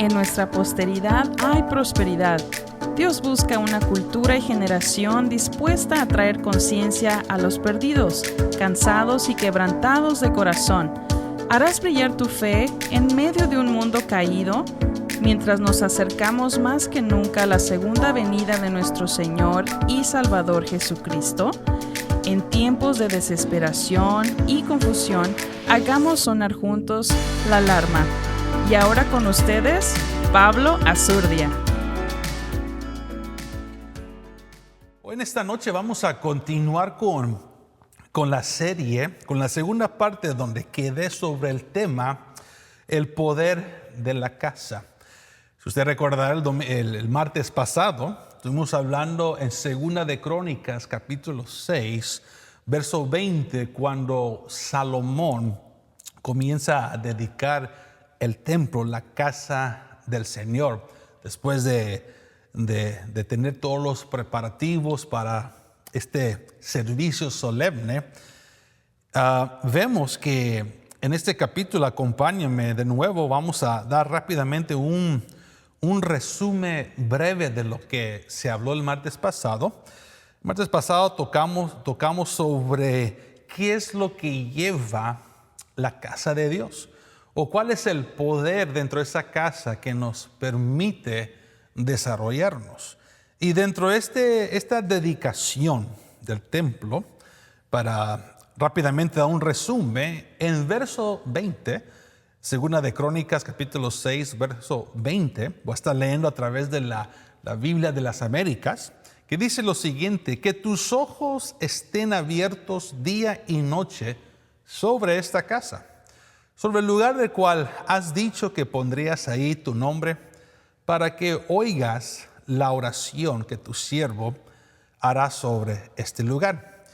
En nuestra posteridad hay prosperidad. Dios busca una cultura y generación dispuesta a traer conciencia a los perdidos, cansados y quebrantados de corazón. ¿Harás brillar tu fe en medio de un mundo caído? Mientras nos acercamos más que nunca a la segunda venida de nuestro Señor y Salvador Jesucristo, en tiempos de desesperación y confusión, hagamos sonar juntos la alarma. Y ahora con ustedes, Pablo Azurdia. Hoy en esta noche vamos a continuar con la serie, con la segunda parte donde quedé sobre el tema, el poder de la casa. Si usted recordará el martes pasado, estuvimos hablando en Segunda de Crónicas, capítulo 6, verso 20, cuando Salomón comienza a dedicar el templo, la casa del Señor, después de tener todos los preparativos para este servicio solemne. Vemos que en este capítulo, acompáñenme de nuevo, vamos a dar rápidamente un resumen breve de lo que se habló el martes pasado. El martes pasado tocamos sobre qué es lo que lleva la casa de Dios, o cuál es el poder dentro de esa casa que nos permite desarrollarnos. Y dentro de esta dedicación del templo, para rápidamente dar un resumen, en verso 20, Segunda de Crónicas, capítulo 6, verso 20, voy a estar leyendo a través de la Biblia de las Américas, que dice lo siguiente: que tus ojos estén abiertos día y noche sobre esta casa, sobre el lugar del cual has dicho que pondrías ahí tu nombre, para que oigas la oración que tu siervo hará sobre este lugar.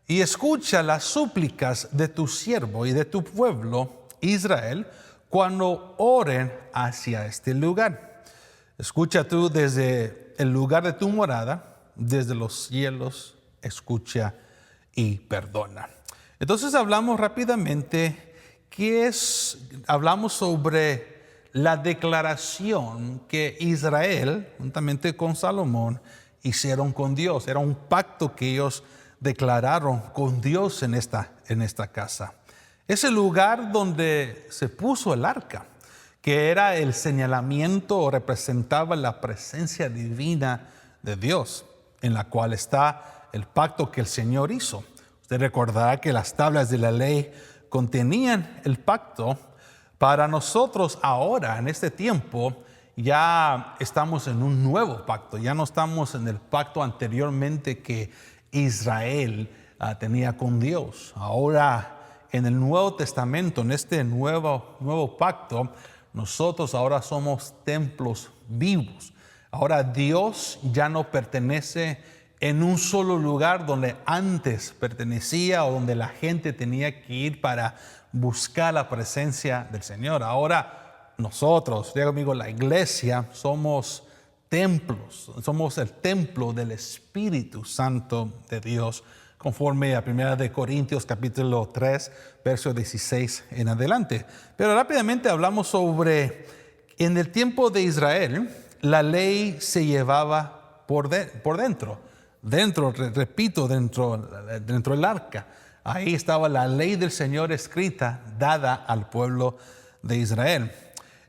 Y escucha las súplicas de tu siervo y de tu pueblo Israel cuando oren hacia este lugar. Escucha tú desde el lugar de tu morada, desde los cielos, escucha y perdona. Entonces hablamos rápidamente, hablamos sobre la declaración que Israel, juntamente con Salomón, hicieron con Dios. Era un pacto que ellos declararon con Dios en esta casa. Es el lugar donde se puso el arca, que era el señalamiento o representaba la presencia divina de Dios, en la cual está el pacto que el Señor hizo. Usted recordará que las tablas de la ley contenían el pacto. Para nosotros ahora, en este tiempo, ya estamos en un nuevo pacto. Ya no estamos en el pacto anteriormente que Israel tenía con Dios. Ahora, en el Nuevo Testamento, en este nuevo pacto, nosotros ahora somos templos vivos. Ahora Dios ya no pertenece en un solo lugar donde antes pertenecía o donde la gente tenía que ir para buscar la presencia del Señor. Ahora nosotros, diga conmigo, la iglesia, somos templos, somos el templo del Espíritu Santo de Dios, conforme a 1 de Corintios capítulo 3, verso 16 en adelante. Pero rápidamente hablamos sobre, en el tiempo de Israel, la ley se llevaba por dentro. Dentro del arca. Ahí estaba la ley del Señor escrita, dada al pueblo de Israel.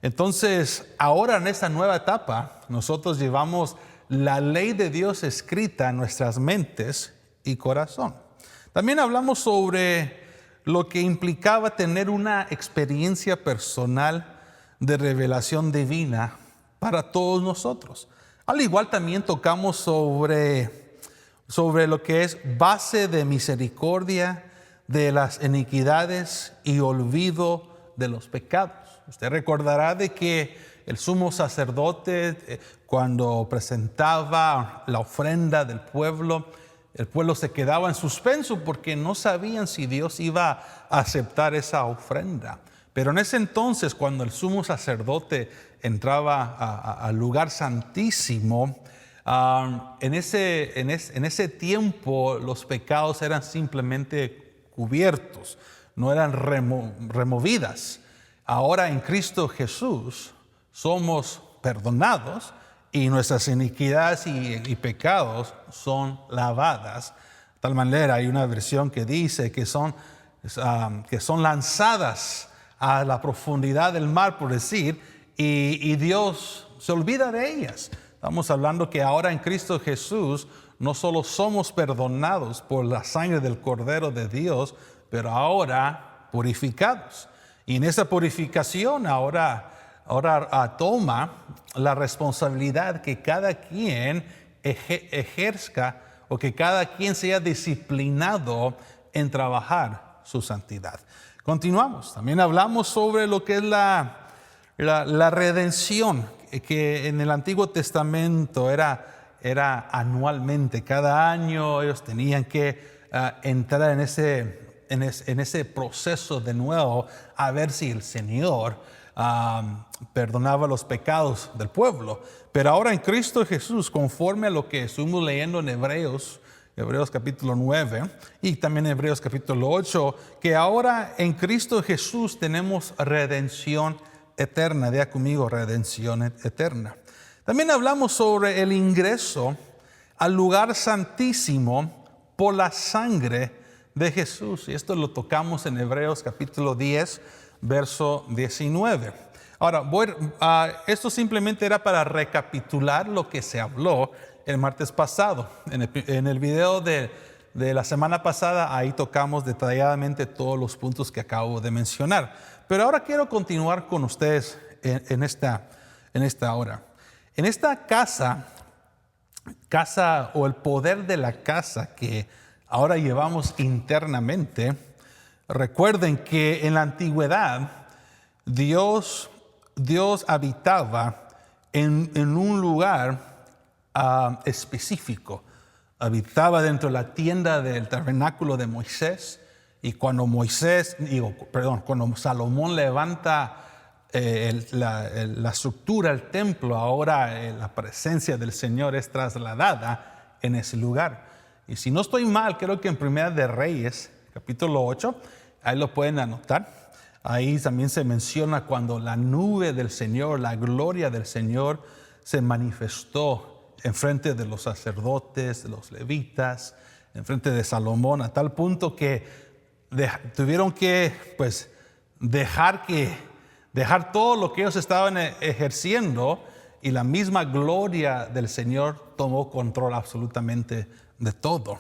Entonces, ahora en esta nueva etapa, nosotros llevamos la ley de Dios escrita en nuestras mentes y corazón. También hablamos sobre lo que implicaba tener una experiencia personal de revelación divina para todos nosotros. Al igual también tocamos sobre lo que es base de misericordia de las iniquidades y olvido de los pecados. Usted recordará de que el sumo sacerdote, cuando presentaba la ofrenda del pueblo, el pueblo se quedaba en suspenso porque no sabían si Dios iba a aceptar esa ofrenda. Pero en ese entonces, cuando el sumo sacerdote entraba al lugar santísimo, en ese tiempo los pecados eran simplemente cubiertos, no eran removidas. Ahora en Cristo Jesús somos perdonados y nuestras iniquidades y pecados son lavadas. De tal manera, hay una versión que dice que son lanzadas a la profundidad del mar, por decir, y Dios se olvida de ellas. Estamos hablando que ahora en Cristo Jesús no solo somos perdonados por la sangre del Cordero de Dios, pero ahora purificados. Y en esa purificación ahora toma la responsabilidad que cada quien ejerzca, o que cada quien sea disciplinado en trabajar su santidad. Continuamos. También hablamos sobre lo que es la redención, que en el Antiguo Testamento era anualmente. Cada año ellos tenían que entrar en ese proceso de nuevo, a ver si el Señor perdonaba los pecados del pueblo. Pero ahora en Cristo Jesús, conforme a lo que estuvimos leyendo en Hebreos capítulo 9 y también Hebreos capítulo 8, que ahora en Cristo Jesús tenemos redención eterna. Diga conmigo, redención eterna. También hablamos sobre el ingreso al lugar santísimo por la sangre de Jesús. Y esto lo tocamos en Hebreos capítulo 10, verso 19. Ahora, esto simplemente era para recapitular lo que se habló el martes pasado. En el video de la semana pasada, ahí tocamos detalladamente todos los puntos que acabo de mencionar. Pero ahora quiero continuar con ustedes en esta hora. En esta casa o el poder de la casa que ahora llevamos internamente, recuerden que en la antigüedad Dios habitaba en un lugar específico. Habitaba dentro de la tienda del tabernáculo de Moisés, y cuando Salomón levanta la estructura del templo, ahora la presencia del Señor es trasladada en ese lugar. Y si no estoy mal, creo que en Primera de Reyes, capítulo 8, ahí lo pueden anotar. Ahí también se menciona cuando la nube del Señor, la gloria del Señor, se manifestó en frente de los sacerdotes, de los levitas, en frente de Salomón, a tal punto que tuvieron que dejar todo lo que ellos estaban ejerciendo, y la misma gloria del Señor tomó control absolutamente de todo.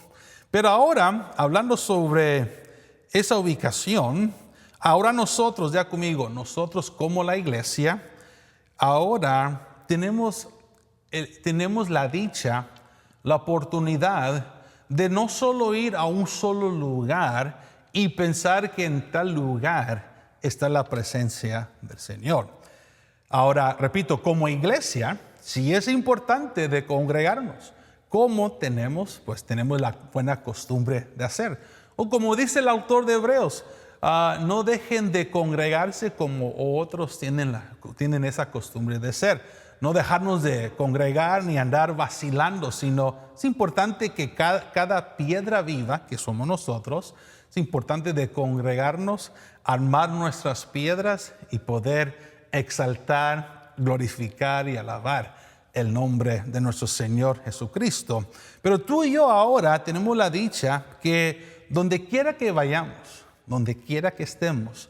Pero ahora, hablando sobre esa ubicación, ahora nosotros, ya conmigo, nosotros como la iglesia, ahora tenemos la dicha, la oportunidad de no solo ir a un solo lugar y pensar que en tal lugar está la presencia del Señor. Ahora, repito, como iglesia, sí es importante de congregarnos, como tenemos la buena costumbre de hacer. O como dice el autor de Hebreos, no dejen de congregarse como otros tienen esa costumbre de ser. No dejarnos de congregar ni andar vacilando, sino es importante que cada piedra viva, que somos nosotros, es importante de congregarnos, armar nuestras piedras y poder exaltar, glorificar y alabar el nombre de nuestro Señor Jesucristo. Pero tú y yo ahora tenemos la dicha que donde quiera que vayamos, donde quiera que estemos,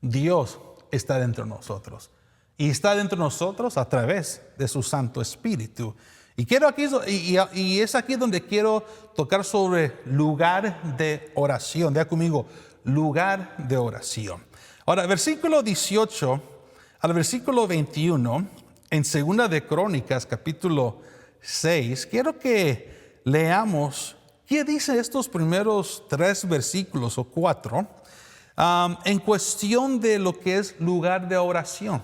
Dios está dentro de nosotros. Y está dentro de nosotros a través de su Santo Espíritu. Y es aquí donde quiero tocar sobre lugar de oración. Diga conmigo, lugar de oración. Ahora, versículo 18 al versículo 21, en Segunda de Crónicas, capítulo 6, quiero que leamos qué dice estos primeros 3 versículos o 4 en cuestión de lo que es lugar de oración.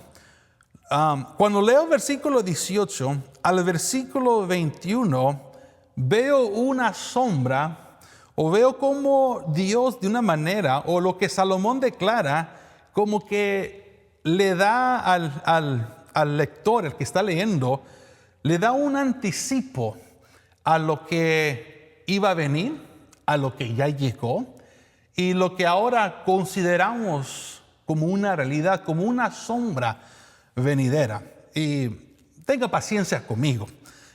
Cuando leo el versículo 18 al versículo 21, veo una sombra, o veo como Dios de una manera, o lo que Salomón declara, como que le da al lector, el que está leyendo, le da un anticipo a lo que iba a venir, a lo que ya llegó, y lo que ahora consideramos como una realidad, como una sombra venidera. y tenga paciencia conmigo.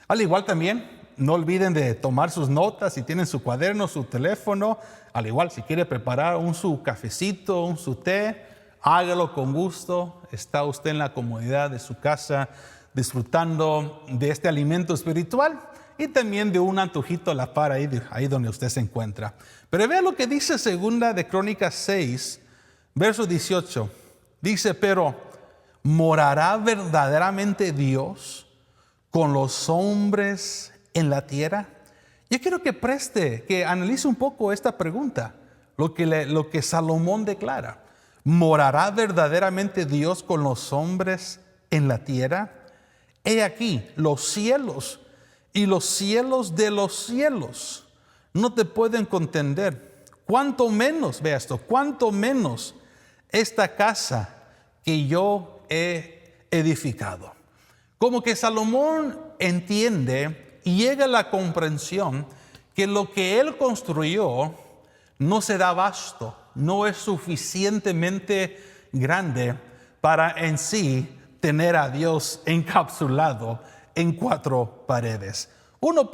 Al igual también, no olviden de tomar sus notas, si tienen su cuaderno, su teléfono. Al igual, si quiere preparar su cafecito, su té, hágalo con gusto. Está usted en la comodidad de su casa disfrutando de este alimento espiritual y también de un antojito a la par ahí donde usted se encuentra. Pero vea lo que dice segunda de Crónicas 6, verso 18. Dice, pero ¿morará verdaderamente Dios con los hombres en la tierra? Yo quiero que analice un poco esta pregunta, lo que Salomón declara. ¿Morará verdaderamente Dios con los hombres en la tierra? He aquí, los cielos y los cielos de los cielos no te pueden contender. Cuánto menos, vea esto, cuánto menos esta casa que yo he edificado. Como que Salomón entiende y llega a la comprensión que lo que él construyó no se da abasto, no es suficientemente grande para en sí tener a Dios encapsulado en 4 paredes. Uno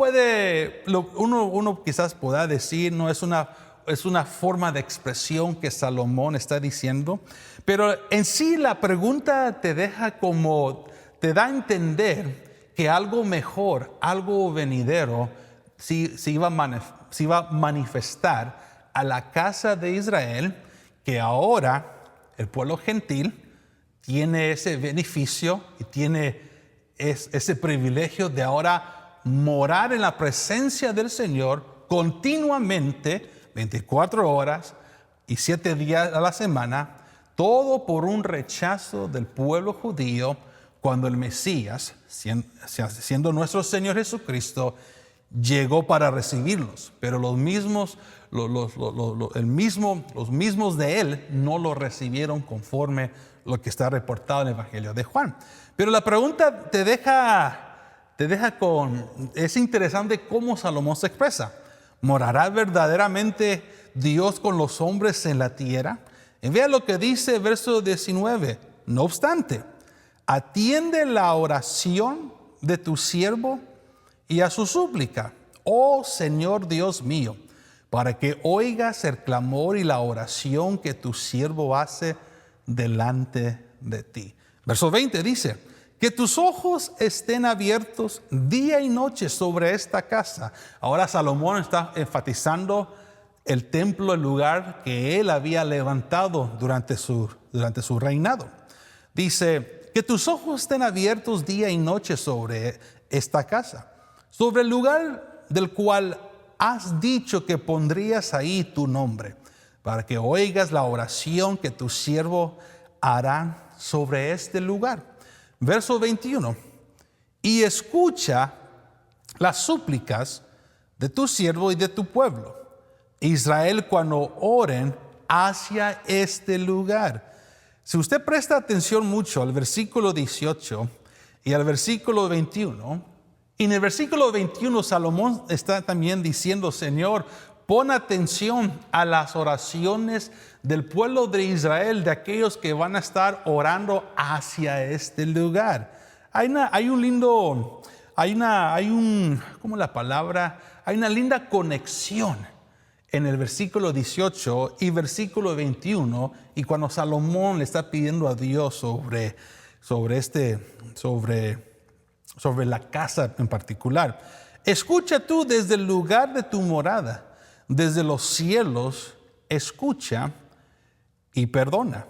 quizás pueda decir, no es una forma de expresión que Salomón está diciendo, pero en sí la pregunta te da a entender que algo mejor, algo venidero, se iba a manifestar a la casa de Israel, que ahora el pueblo gentil tiene ese beneficio y tiene ese privilegio de ahora morar en la presencia del Señor continuamente, 24 horas y 7 días a la semana, todo por un rechazo del pueblo judío, cuando el Mesías, siendo nuestro Señor Jesucristo, llegó para recibirlos. Pero los mismos de Él no lo recibieron conforme lo que está reportado en el Evangelio de Juan. Pero la pregunta es interesante cómo Salomón se expresa. ¿Morará verdaderamente Dios con los hombres en la tierra? Y vea lo que dice verso 19. No obstante, atiende la oración de tu siervo y a su súplica, oh Señor Dios mío, para que oigas el clamor y la oración que tu siervo hace delante de ti. Verso 20 dice, que tus ojos estén abiertos día y noche sobre esta casa. Ahora Salomón está enfatizando el templo, el lugar que él había levantado durante su reinado. Dice, que tus ojos estén abiertos día y noche sobre esta casa, sobre el lugar del cual has dicho que pondrías ahí tu nombre, para que oigas la oración que tu siervo hará sobre este lugar. Verso 21. Y escucha las súplicas de tu siervo y de tu pueblo, Israel, cuando oren hacia este lugar. Si usted presta atención mucho al versículo 18 y al versículo 21, y en el versículo 21 Salomón está también diciendo, Señor, pon atención a las oraciones del pueblo de Israel, de aquellos que van a estar orando hacia este lugar. Hay una linda conexión en el versículo 18 y versículo 21, y cuando Salomón le está pidiendo a Dios sobre la casa en particular. Escucha tú desde el lugar de tu morada, desde los cielos, escucha y perdona.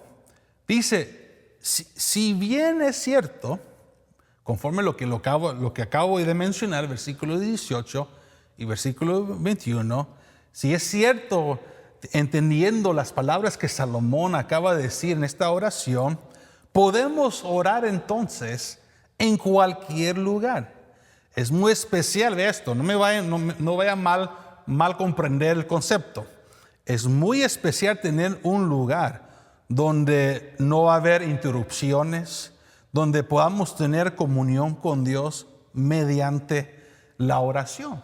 Dice, si bien es cierto, conforme lo que acabo de mencionar, versículo 18 y versículo 21, si es cierto, entendiendo las palabras que Salomón acaba de decir en esta oración, podemos orar entonces en cualquier lugar. Es muy especial esto, no vaya mal comprender el concepto. Es muy especial tener un lugar donde no va a haber interrupciones, donde podamos tener comunión con Dios mediante la oración.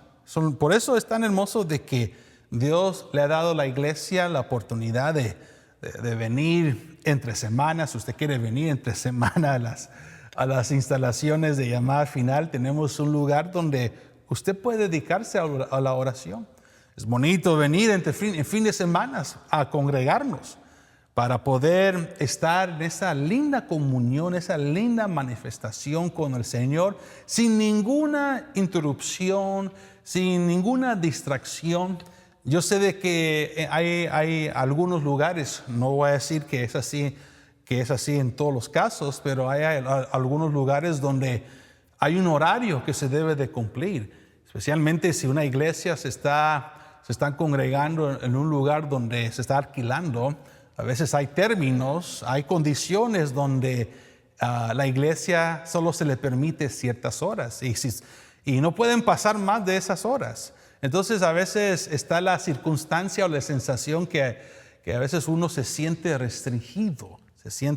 Por eso es tan hermoso de que Dios le ha dado a la iglesia la oportunidad de venir entre semanas. Si usted quiere venir entre semanas a las instalaciones de llamada final, tenemos un lugar donde usted puede dedicarse a la oración. Es bonito venir en fin de semana a congregarnos para poder estar en esa linda comunión, esa linda manifestación con el Señor, sin ninguna interrupción, sin ninguna distracción. Yo sé de que hay algunos lugares, no voy a decir que es así en todos los casos, pero hay algunos lugares donde hay un horario que se debe de cumplir, especialmente si una iglesia se están congregando en un lugar donde se está alquilando. A veces hay términos, hay condiciones donde la iglesia solo se le permite ciertas horas y no pueden pasar más de esas horas. Entonces a veces está la circunstancia o la sensación que a veces uno se siente restringido,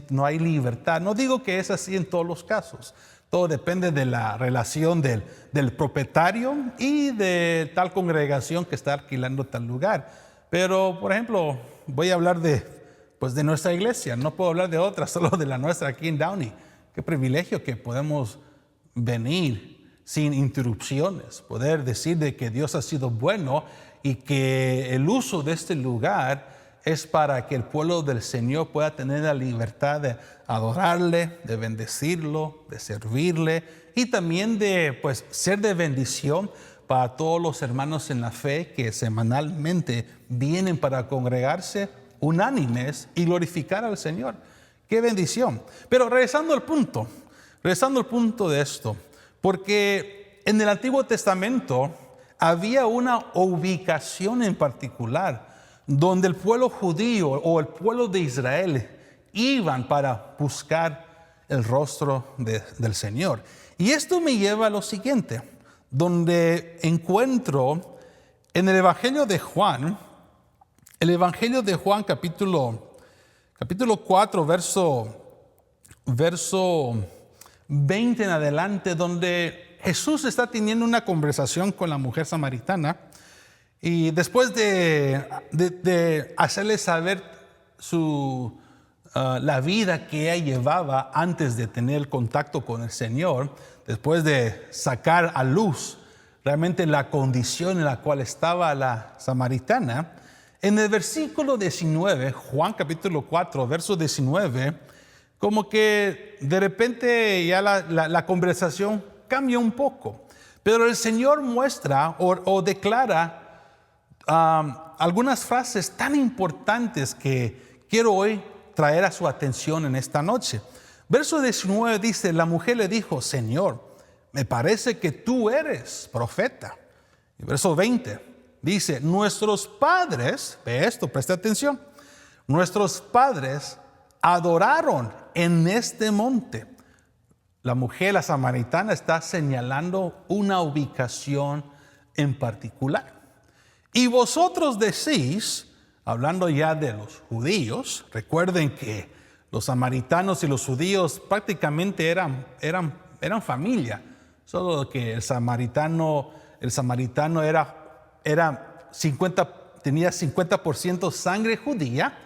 no hay libertad. No digo que es así en todos los casos. Todo depende de la relación del propietario y de tal congregación que está alquilando tal lugar. Pero, por ejemplo, voy a hablar de nuestra iglesia. No puedo hablar de otra, solo de la nuestra aquí en Downey. Qué privilegio que podemos venir sin interrupciones, poder decir de que Dios ha sido bueno y que el uso de este lugar es para que el pueblo del Señor pueda tener la libertad de adorarle, de bendecirlo, de servirle y también de ser de bendición para todos los hermanos en la fe que semanalmente vienen para congregarse unánimes y glorificar al Señor. ¡Qué bendición! Pero regresando al punto de esto, porque en el Antiguo Testamento había una ubicación en particular donde el pueblo judío o el pueblo de Israel iban para buscar el rostro del Señor. Y esto me lleva a lo siguiente, donde encuentro en el Evangelio de Juan capítulo 4, verso 20 en adelante, donde Jesús está teniendo una conversación con la mujer samaritana y después de hacerle saber la vida que ella llevaba antes de tener contacto con el Señor, después de sacar a luz realmente la condición en la cual estaba la samaritana, en el versículo 19, Juan capítulo 4, verso 19, como que de repente ya la conversación cambia un poco. Pero el Señor muestra o declara algunas frases tan importantes que quiero hoy traer a su atención en esta noche. Verso 19 dice, la mujer le dijo, Señor, me parece que tú eres profeta. Y verso 20 dice, nuestros padres, ve esto, presta atención, nuestros padres adoraron en este monte. La mujer, la samaritana, está señalando una ubicación en particular. Y vosotros decís, hablando ya de los judíos, recuerden que los samaritanos y los judíos prácticamente eran familia, solo que el samaritano tenía 50% sangre judía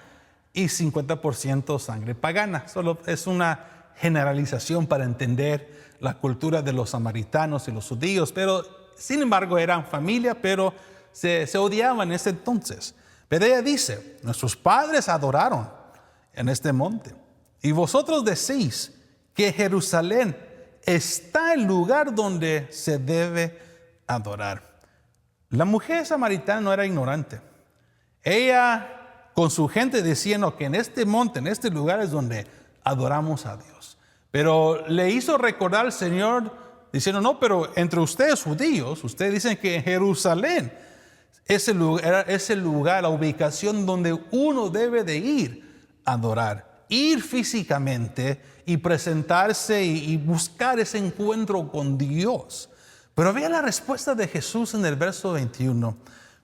y 50% sangre pagana. Solo es una generalización para entender la cultura de los samaritanos y los judíos, pero sin embargo eran familia, pero se odiaban en ese entonces. Pero ella dice, nuestros padres adoraron en este monte, y vosotros decís que Jerusalén está el lugar donde se debe adorar. La mujer samaritana no era ignorante. Ella con su gente decía que en este monte, en este lugar es donde adoramos a Dios. Pero le hizo recordar al Señor diciendo, no, pero entre ustedes judíos, ustedes dicen que Jerusalén es el lugar, la ubicación donde uno debe de ir a adorar. Ir físicamente y presentarse y buscar ese encuentro con Dios. Pero vea la respuesta de Jesús en el verso 21.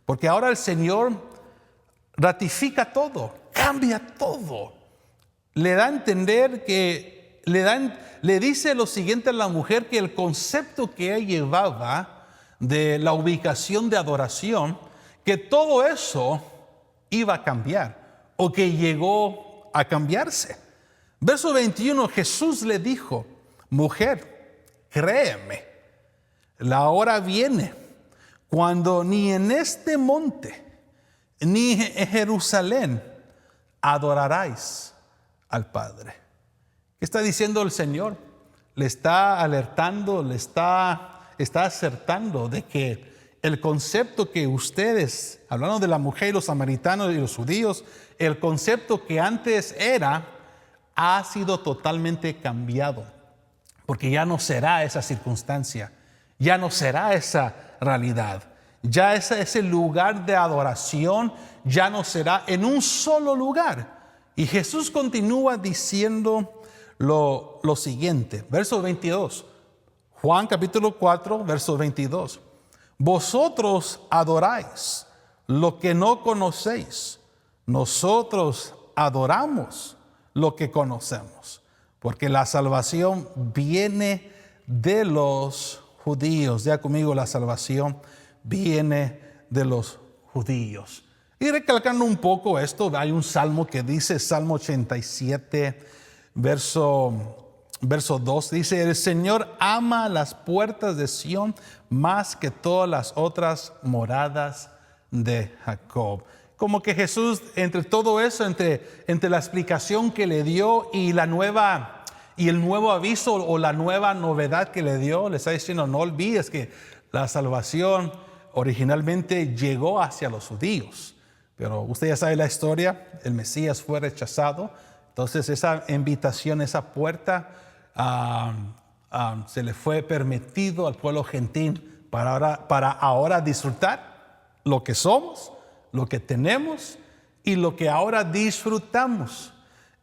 Porque ahora el Señor ratifica todo, cambia todo. Le da a entender que, le dice lo siguiente a la mujer, que el concepto que ella llevaba de la ubicación de adoración, que todo eso iba a cambiar o que llegó a cambiarse. Verso 21, Jesús le dijo, mujer, créeme, la hora viene cuando ni en este monte, ni en Jerusalén adoraráis al Padre. ¿Qué está diciendo el Señor? Le está alertando, le está acertando de que el concepto que ustedes, hablando de la mujer y los samaritanos y los judíos, el concepto que antes era, ha sido totalmente cambiado. Porque ya no será esa circunstancia, ya no será esa realidad. Ya ese lugar de adoración ya no será en un solo lugar. Y Jesús continúa diciendo lo siguiente, verso 22. Juan capítulo 4, verso 22. Vosotros adoráis lo que no conocéis. Nosotros adoramos lo que conocemos. Porque la salvación viene de los judíos. Ya conmigo, la salvación viene de los judíos. Y recalcando un poco esto, hay un salmo que dice, Salmo 87, verso 2, dice: el Señor ama las puertas de Sión más que todas las otras moradas de Jacob. Como que Jesús, entre todo eso, entre la explicación que le dio y el nuevo aviso o la nueva novedad que le dio, le está diciendo: no olvides que la salvación originalmente llegó hacia los judíos. Pero usted ya sabe la historia, el Mesías fue rechazado. Entonces esa invitación, esa puerta, se le fue permitido al pueblo gentil para ahora disfrutar lo que somos, lo que tenemos y lo que ahora disfrutamos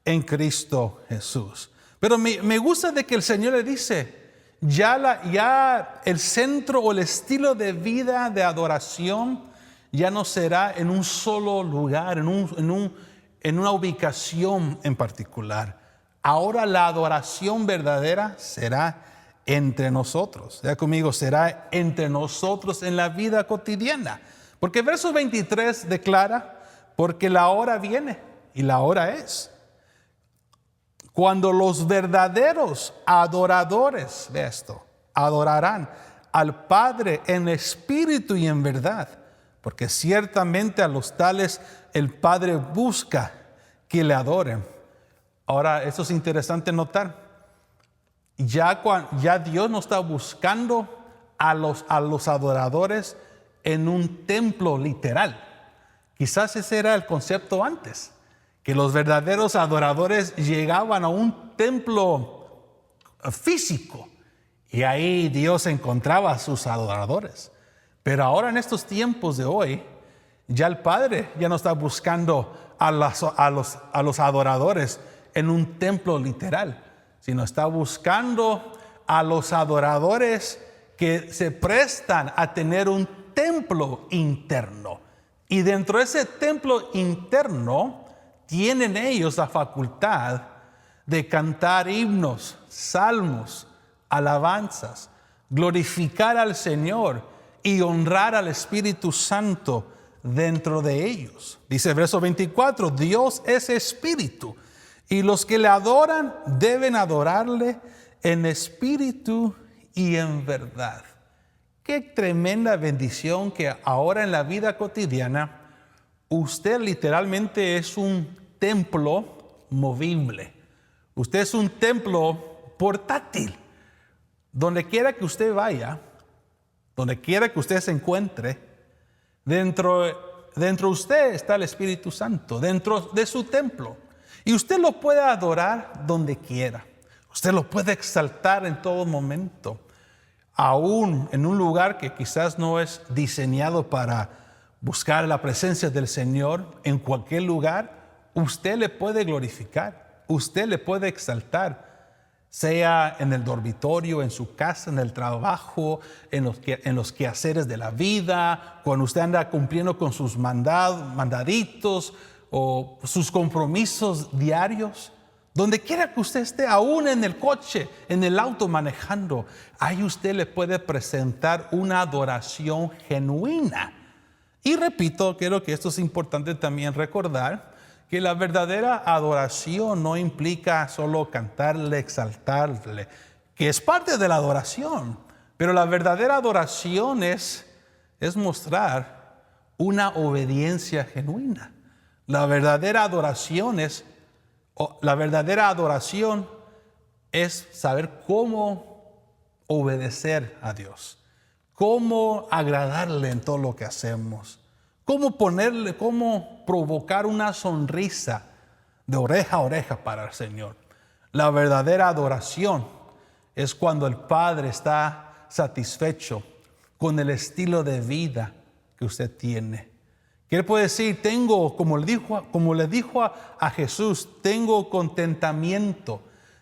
en Cristo Jesús. Pero me gusta de que el Señor le dice, ya el centro o el estilo de vida de adoración ya no será en un solo lugar, en una ubicación en particular. Ahora la adoración verdadera será entre nosotros. Ya conmigo, será entre nosotros en la vida cotidiana. Porque el verso 23 declara: porque la hora viene y la hora es cuando los verdaderos adoradores de esto adorarán al Padre en espíritu y en verdad. Porque ciertamente a los tales el Padre busca que le adoren. Ahora, eso es interesante notar. Ya Dios no está buscando a los adoradores en un templo literal. Quizás ese era el concepto antes, que los verdaderos adoradores llegaban a un templo físico y ahí Dios encontraba a sus adoradores. Pero ahora, en estos tiempos de hoy, ya el Padre ya no está buscando a los adoradores en un templo literal, sino está buscando a los adoradores que se prestan a tener un templo interno. Y dentro de ese templo interno tienen ellos la facultad de cantar himnos, salmos, alabanzas, glorificar al Señor y honrar al Espíritu Santo dentro de ellos. Dice el verso 24, Dios es espíritu, y los que le adoran deben adorarle en espíritu y en verdad. Qué tremenda bendición que ahora en la vida cotidiana usted literalmente es un templo movible. Usted es un templo portátil. Donde quiera que usted vaya, donde quiera que usted se encuentre, dentro de usted está el Espíritu Santo, dentro de su templo. Y usted lo puede adorar donde quiera. Usted lo puede exaltar en todo momento. Aún en un lugar que quizás no es diseñado para buscar la presencia del Señor, en cualquier lugar, usted le puede glorificar, usted le puede exaltar. Sea en el dormitorio, en su casa, en el trabajo, en los quehaceres de la vida, cuando usted anda cumpliendo con sus mandaditos o sus compromisos diarios. Donde quiera que usted esté, aún en el coche, en el auto manejando, ahí usted le puede presentar una adoración genuina. Y repito, creo que esto es importante también recordar, que la verdadera adoración no implica solo cantarle, exaltarle, que es parte de la adoración. Pero la verdadera adoración es mostrar una obediencia genuina. La verdadera adoración es saber cómo obedecer a Dios, cómo agradarle en todo lo que hacemos, cómo provocar una sonrisa de oreja a oreja para el Señor. La verdadera adoración es cuando el Padre está satisfecho con el estilo de vida que usted tiene. Que Él puede decir, como le dijo a Jesús, tengo contentamiento,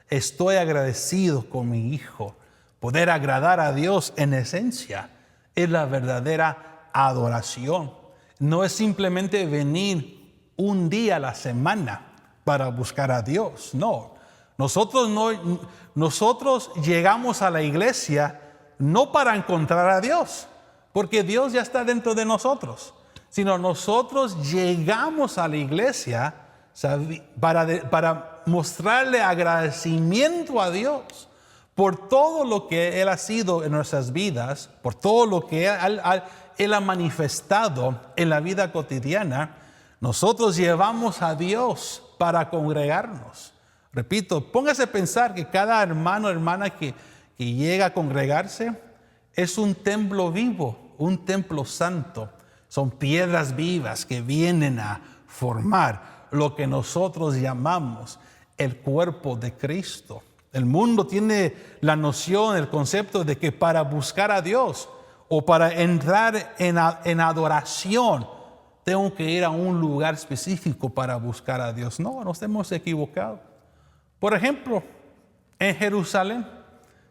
estoy agradecido con mi Hijo. Poder agradar a Dios en esencia es la verdadera adoración. No es simplemente venir un día a la semana para buscar a Dios. No, nosotros llegamos a la iglesia no para encontrar a Dios, porque Dios ya está dentro de nosotros, sino nosotros llegamos a la iglesia para mostrarle agradecimiento a Dios por todo lo que Él ha sido en nuestras vidas, por todo lo que Él ha manifestado en la vida cotidiana. Nosotros llevamos a Dios para congregarnos. Repito, póngase a pensar que cada hermano o hermana que llega a congregarse es un templo vivo, un templo santo. Son piedras vivas que vienen a formar lo que nosotros llamamos el cuerpo de Cristo. El mundo tiene la noción, el concepto de que para buscar a Dios o para entrar en adoración, tengo que ir a un lugar específico para buscar a Dios. No, nos hemos equivocado. Por ejemplo, en Jerusalén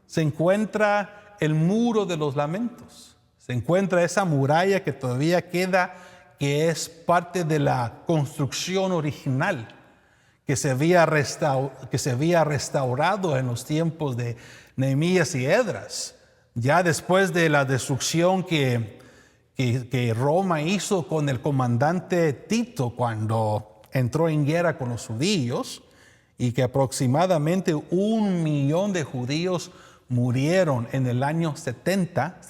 se encuentra el muro de los lamentos. Se encuentra esa muralla que todavía queda, que es parte de la construcción original que se había restaurado en los tiempos de Nehemías y Esdras. Ya después de la destrucción que Roma hizo con el comandante Tito cuando entró en guerra con los judíos, y que aproximadamente 1 millón de judíos murieron en el año 70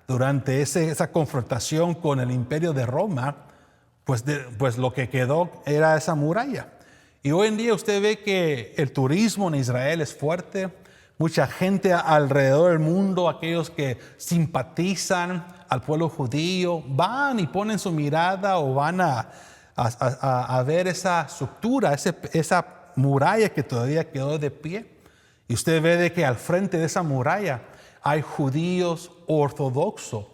durante esa confrontación con el imperio de Roma, pues lo que quedó era esa muralla. Y hoy en día usted ve que el turismo en Israel es fuerte. Mucha gente alrededor del mundo, aquellos que simpatizan al pueblo judío, van y ponen su mirada o van a ver esa estructura, esa muralla que todavía quedó de pie. Y usted ve de que al frente de esa muralla hay judíos ortodoxos,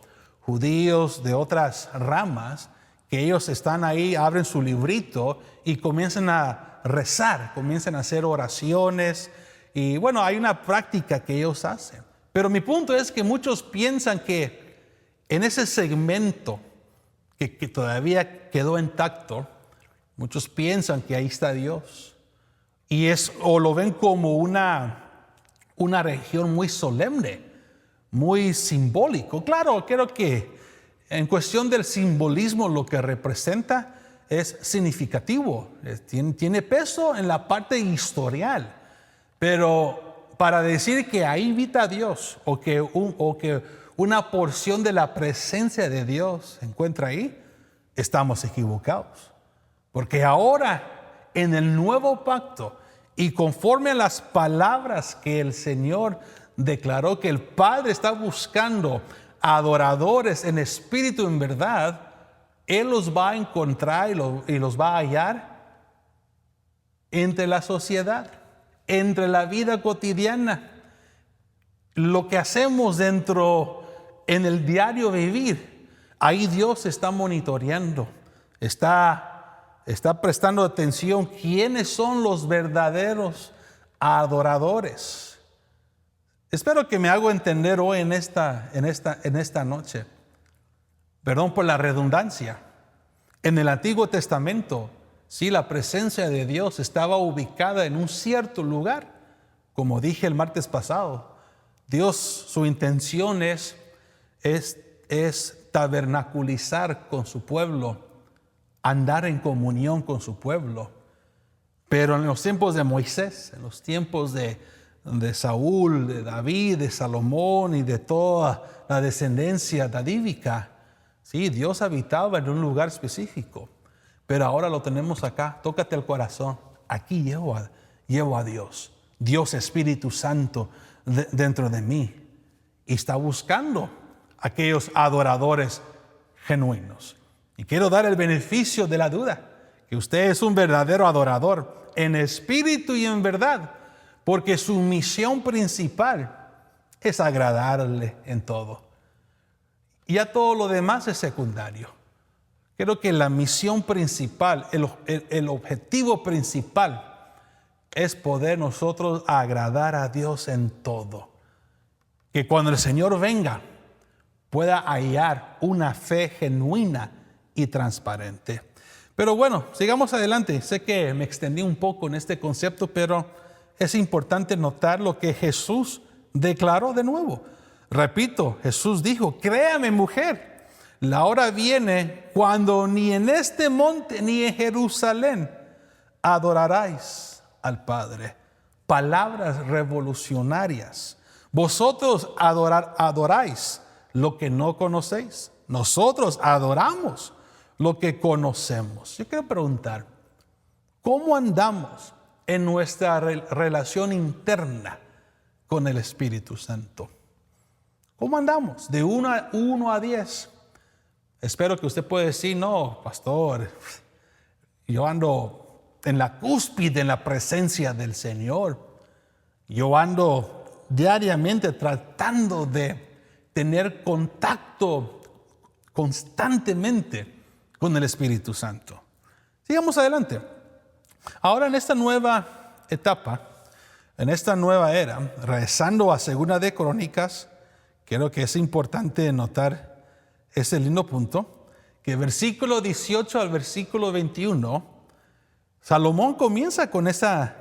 judíos de otras ramas, que ellos están ahí, abren su librito y comienzan a rezar, comienzan a hacer oraciones. Y bueno, hay una práctica que ellos hacen. Pero mi punto es que muchos piensan que en ese segmento que todavía quedó intacto, muchos piensan que ahí está Dios. O lo ven como una región muy solemne, muy simbólico. Claro, creo que en cuestión del simbolismo lo que representa es significativo, tiene peso en la parte historial. Pero para decir que ahí habita Dios o que una porción de la presencia de Dios se encuentra ahí, estamos equivocados. Porque ahora en el nuevo pacto y conforme a las palabras que el Señor declaró que el Padre está buscando adoradores en espíritu y en verdad, Él los va a encontrar y los va a hallar entre la sociedad, entre la vida cotidiana. Lo que hacemos en el diario vivir, ahí Dios está monitoreando, está prestando atención quiénes son los verdaderos adoradores. Espero que me hago entender hoy en esta noche. Perdón por la redundancia. En el Antiguo Testamento, sí, la presencia de Dios estaba ubicada en un cierto lugar. Como dije el martes pasado, Dios, su intención es tabernaculizar con su pueblo, andar en comunión con su pueblo. Pero en los tiempos de Moisés, en los tiempos de de Saúl, de David, de Salomón y de toda la descendencia davídica. Sí, Dios habitaba en un lugar específico, pero ahora lo tenemos acá. Tócate el corazón. Aquí llevo a Dios. Dios Espíritu Santo dentro de mí. Y está buscando aquellos adoradores genuinos. Y quiero dar el beneficio de la duda, que usted es un verdadero adorador en espíritu y en verdad, porque su misión principal es agradarle en todo. Ya todo lo demás es secundario. Creo que la misión principal, el objetivo principal es poder nosotros agradar a Dios en todo. Que cuando el Señor venga, pueda hallar una fe genuina y transparente. Pero bueno, sigamos adelante. Sé que me extendí un poco en este concepto, pero es importante notar lo que Jesús declaró de nuevo. Repito, Jesús dijo: créame, mujer, la hora viene cuando ni en este monte ni en Jerusalén adoraráis al Padre. Palabras revolucionarias. Vosotros adoráis lo que no conocéis. Nosotros adoramos lo que conocemos. Yo quiero preguntar, ¿cómo andamos en nuestra relación interna con el Espíritu Santo? ¿Cómo andamos? De 1 a 10. Espero que usted pueda decir: no, pastor, yo ando en la cúspide, en la presencia del Señor. Yo ando diariamente tratando de tener contacto constantemente con el Espíritu Santo. Sigamos adelante. Ahora, en esta nueva etapa, en esta nueva era, regresando a 2 de Crónicas, creo que es importante notar ese lindo punto, que versículo 18 al versículo 21, Salomón comienza con esa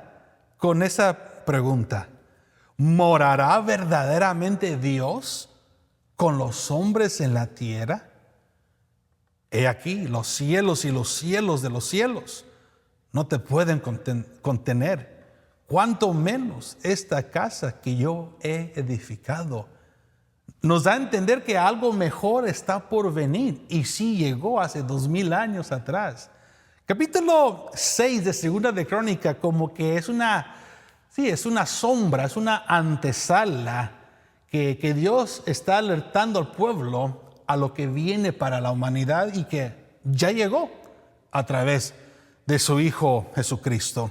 pregunta: ¿morará verdaderamente Dios con los hombres en la tierra? He aquí, los cielos y los cielos de los cielos no te pueden contener, cuanto menos esta casa que yo he edificado. Nos da a entender que algo mejor está por venir, y sí llegó hace 2000 años atrás. Capítulo 6 de 2 de Crónica como que es una sombra, es una antesala que Dios está alertando al pueblo a lo que viene para la humanidad y que ya llegó a través de su Hijo Jesucristo.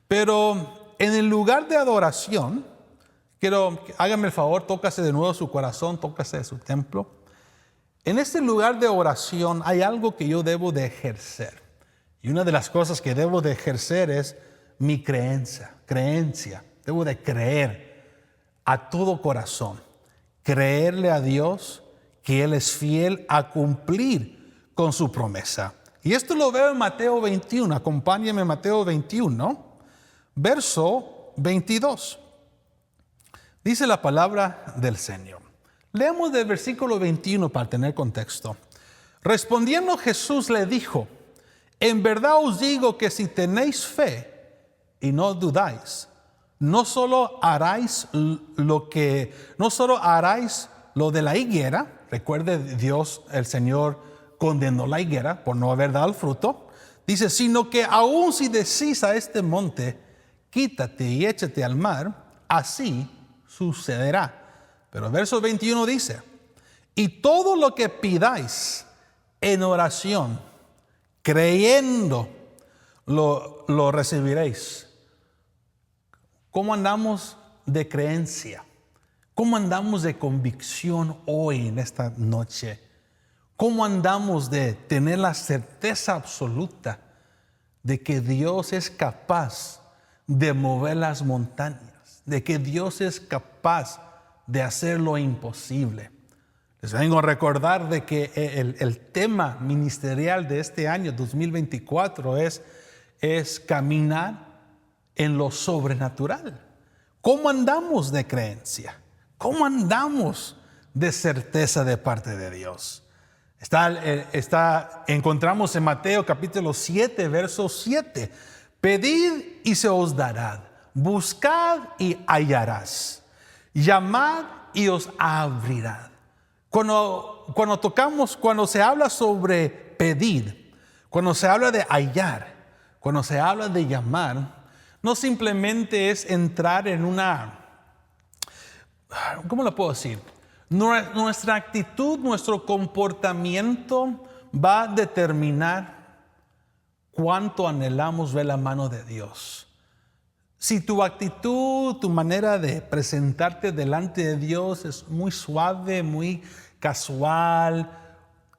Pero en el lugar de adoración, hágame el favor, tócase de nuevo su corazón, tócase de su templo. En este lugar de oración hay algo que yo debo de ejercer. Y una de las cosas que debo de ejercer es mi creencia. Debo de creer a todo corazón. Creerle a Dios que Él es fiel a cumplir con su promesa. Y esto lo veo en Mateo 21. Acompáñeme en Mateo 21, verso 22. Dice la palabra del Señor. Leemos del versículo 21 para tener contexto. Respondiendo Jesús le dijo: en verdad os digo que si tenéis fe y no dudáis, no solo haráis lo de la higuera. Recuerde, Dios, el Señor, condenó la higuera por no haber dado el fruto. Dice, sino que aun si decís a este monte, quítate y échate al mar, así sucederá. Pero el verso 21 dice, y todo lo que pidáis en oración, creyendo, lo recibiréis. ¿Cómo andamos de creencia? ¿Cómo andamos de convicción hoy en esta noche? ¿Cómo andamos de tener la certeza absoluta de que Dios es capaz de mover las montañas? De que Dios es capaz de hacer lo imposible. Les vengo a recordar de que el tema ministerial de este año 2024 es caminar en lo sobrenatural. ¿Cómo andamos de creencia? ¿Cómo andamos de certeza de parte de Dios? Encontramos en Mateo capítulo 7, verso 7. Pedid y se os dará. buscad y hallarás, llamad y os abrirá. Cuando se habla sobre pedir, cuando se habla de hallar, cuando se habla de llamar, no simplemente es entrar en una, ¿cómo lo puedo decir? Nuestra actitud, nuestro comportamiento va a determinar cuánto anhelamos ver la mano de Dios. Si tu actitud, tu manera de presentarte delante de Dios es muy suave, muy casual,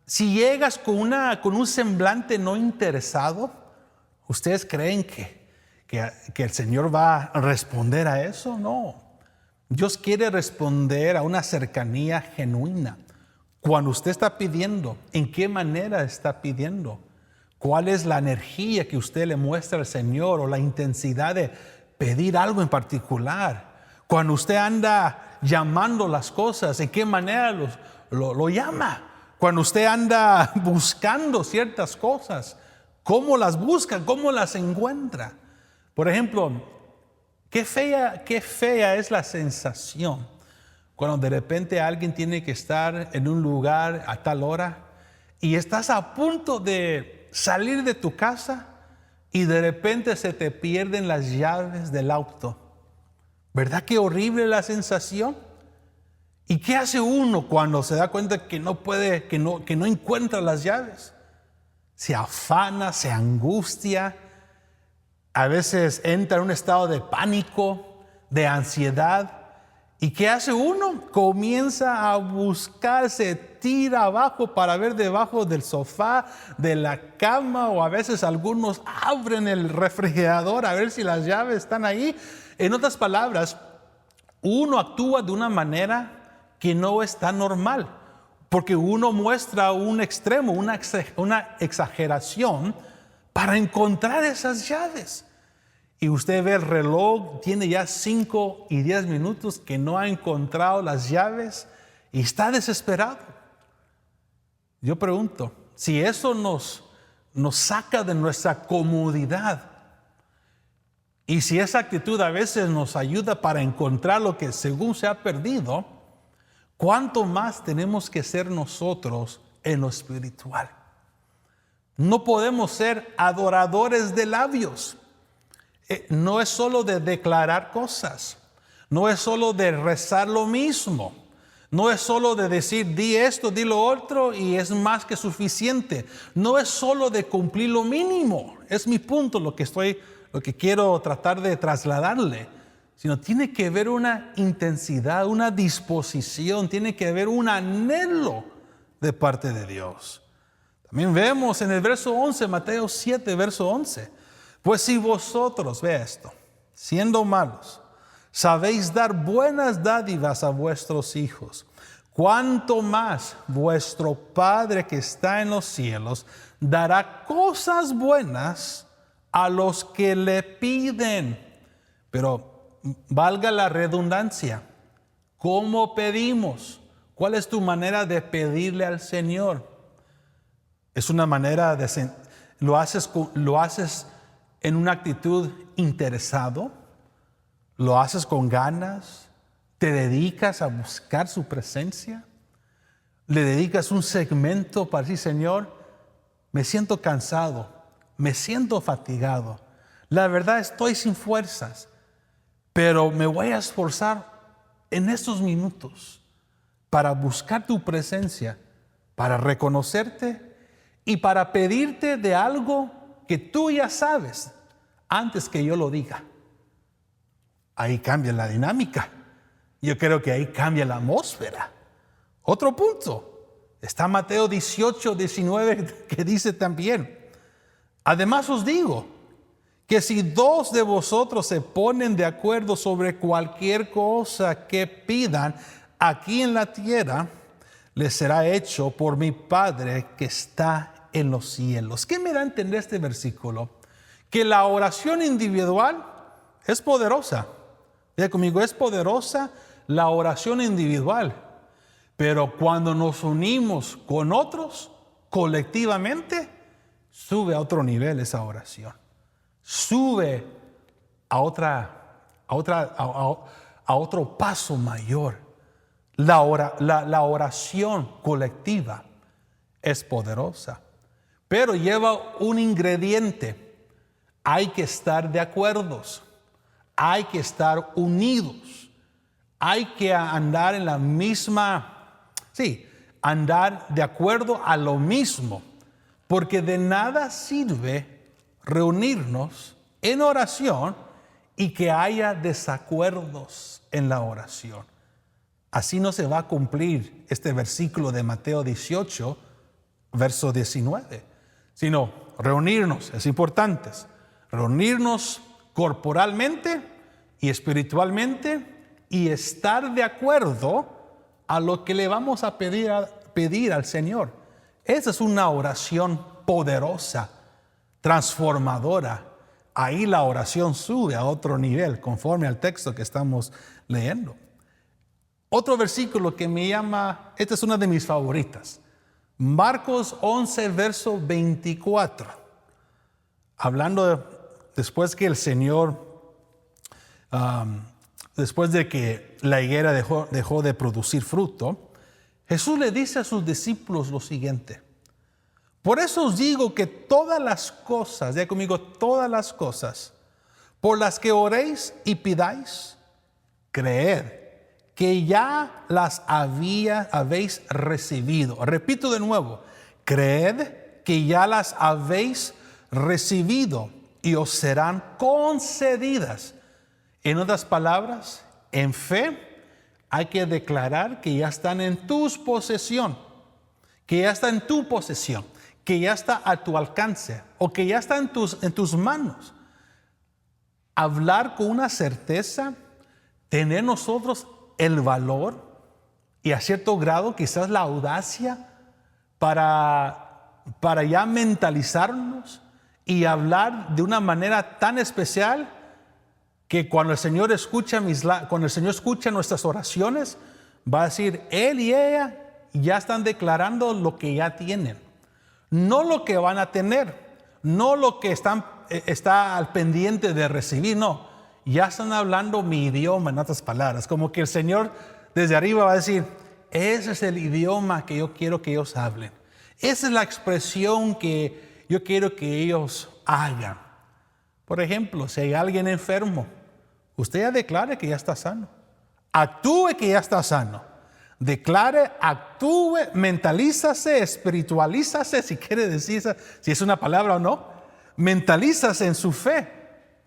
si llegas con un semblante no interesado, ¿ustedes creen que el Señor va a responder a eso? No. Dios quiere responder a una cercanía genuina. Cuando usted está pidiendo, ¿en qué manera está pidiendo? ¿Cuál es la energía que usted le muestra al Señor o la intensidad de pedir algo en particular? Cuando usted anda llamando las cosas, ¿en qué manera lo llama? Cuando usted anda buscando ciertas cosas, ¿cómo las busca? ¿Cómo las encuentra? Por ejemplo, qué fea es la sensación cuando de repente alguien tiene que estar en un lugar a tal hora y estás a punto de salir de tu casa y de repente se te pierden las llaves del auto. ¿Verdad qué horrible la sensación? ¿Y qué hace uno cuando se da cuenta que no encuentra las llaves? Se afana, se angustia, a veces entra en un estado de pánico, de ansiedad. ¿Y qué hace uno? Comienza a buscar, se tira abajo para ver debajo del sofá, de la cama, o a veces algunos abren el refrigerador a ver si las llaves están ahí. En otras palabras, uno actúa de una manera que no es tan normal, porque uno muestra un extremo, una exageración para encontrar esas llaves. Y usted ve el reloj, tiene ya 5 y 10 minutos que no ha encontrado las llaves y está desesperado. Yo pregunto, si eso nos saca de nuestra comodidad y si esa actitud a veces nos ayuda para encontrar lo que según se ha perdido, ¿cuánto más tenemos que ser nosotros en lo espiritual? No podemos ser adoradores de labios. No es solo de declarar cosas, no es solo de rezar lo mismo, no es solo de decir di esto, di lo otro y es más que suficiente. No es solo de cumplir lo mínimo, es mi punto lo que quiero tratar de trasladarle, sino tiene que haber una intensidad, una disposición, tiene que haber un anhelo de parte de Dios. También vemos en el verso 11, Mateo 7, verso 11. Pues si vosotros, ve esto, siendo malos, sabéis dar buenas dádivas a vuestros hijos, cuánto más vuestro Padre que está en los cielos dará cosas buenas a los que le piden. Pero valga la redundancia, ¿cómo pedimos? ¿Cuál es tu manera de pedirle al Señor? ¿Es una manera de lo haces en una actitud interesado? ¿Lo haces con ganas? ¿Te dedicas a buscar su presencia? ¿Le dedicas un segmento para decir, Señor, me siento cansado, me siento fatigado, la verdad estoy sin fuerzas, pero me voy a esforzar en estos minutos para buscar tu presencia, para reconocerte y para pedirte de algo que tú ya sabes antes que yo lo diga? Ahí cambia la dinámica. Yo creo que ahí cambia la atmósfera. Otro punto, está Mateo 18, 19, que dice también, además os digo, que si 2 de vosotros se ponen de acuerdo sobre cualquier cosa que pidan aquí en la tierra, les será hecho por mi Padre que está en los cielos. ¿Qué me da a entender este versículo? Que la oración individual es poderosa. Diga conmigo, es poderosa la oración individual. Pero cuando nos unimos con otros, colectivamente, sube a otro nivel esa oración. Sube a a otro paso mayor. La oración colectiva es poderosa, pero lleva un ingrediente. Hay que estar de acuerdo, hay que estar unidos, hay que andar en la misma, andar de acuerdo a lo mismo, porque de nada sirve reunirnos en oración y que haya desacuerdos en la oración. Así no se va a cumplir este versículo de Mateo 18, verso 19, sino reunirnos, es importante, reunirnos corporalmente y espiritualmente y estar de acuerdo a lo que le vamos a pedir al Señor. Esa es una oración poderosa, transformadora. Ahí la oración sube a otro nivel, conforme al texto que estamos leyendo. Otro versículo que me llama, esta es una de mis favoritas. Marcos 11, verso 24. Hablando después que el Señor, después de que la higuera dejó de producir fruto, Jesús le dice a sus discípulos lo siguiente: por eso os digo que todas las cosas, diga conmigo, todas las cosas por las que oréis y pidáis, creed que ya las habéis recibido. Repito de nuevo, creed que ya las habéis recibido y os serán concedidas. En otras palabras, en fe hay que declarar que ya están en tu posesión, que ya está en tu posesión, que ya está a tu alcance o que ya está en tus manos. Hablar con una certeza, tener nosotros el valor y a cierto grado quizás la audacia para ya mentalizarnos y hablar de una manera tan especial que cuando el Señor escucha nuestras oraciones, va a decir, Él y ella ya están declarando lo que ya tienen, no lo que van a tener, no lo que está al pendiente de recibir, no. Ya están hablando mi idioma, en otras palabras, como que el Señor desde arriba va a decir, ese es el idioma que yo quiero que ellos hablen. Esa es la expresión que yo quiero que ellos hagan. Por ejemplo, si hay alguien enfermo, usted ya declare que ya está sano. Actúe que ya está sano. Declare, actúe, mentalízase, espiritualízase, si quiere decir, si es una palabra o no. Mentalízase en su fe,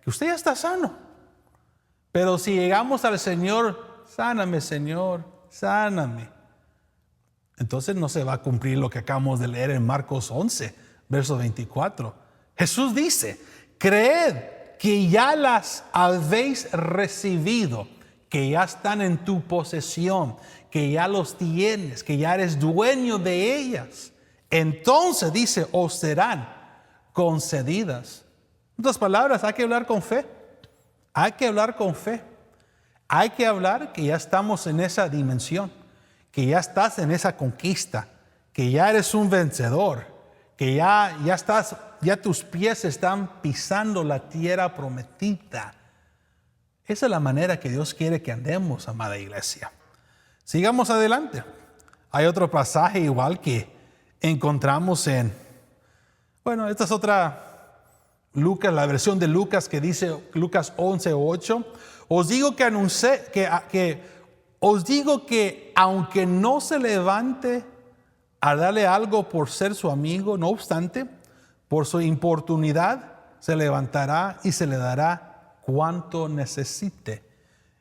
que usted ya está sano. Pero si llegamos al Señor, sáname Señor, sáname, entonces no se va a cumplir lo que acabamos de leer en Marcos 11, verso 24. Jesús dice, creed que ya las habéis recibido, que ya están en tu posesión, que ya los tienes, que ya eres dueño de ellas. Entonces dice, os serán concedidas. En otras palabras, hay que hablar con fe. Hay que hablar con fe. Hay que hablar que ya estamos en esa dimensión, que ya estás en esa conquista, que ya eres un vencedor, que ya tus pies están pisando la tierra prometida. Esa es la manera que Dios quiere que andemos, amada iglesia. Sigamos adelante. Hay otro pasaje igual que encontramos esta es otra Lucas, la versión de Lucas que dice Lucas 11:8. Os digo que aunque no se levante a darle algo por ser su amigo, no obstante, por su importunidad se levantará y se le dará cuanto necesite.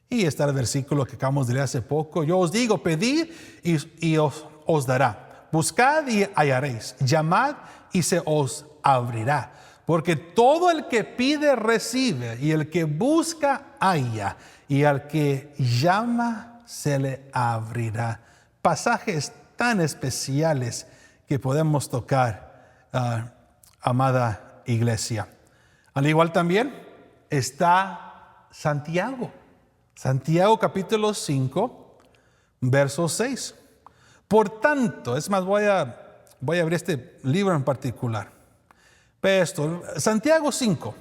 Y está el versículo que acabamos de leer hace poco. Yo os digo, pedid y os dará. Buscad y hallaréis. Llamad y se os abrirá. Porque todo el que pide recibe, y el que busca halla, y al que llama se le abrirá. Pasajes tan especiales que podemos tocar, amada iglesia. Al igual también está Santiago. Santiago capítulo 5, verso 6. Por tanto, es más, voy a abrir este libro en particular. Santiago 5.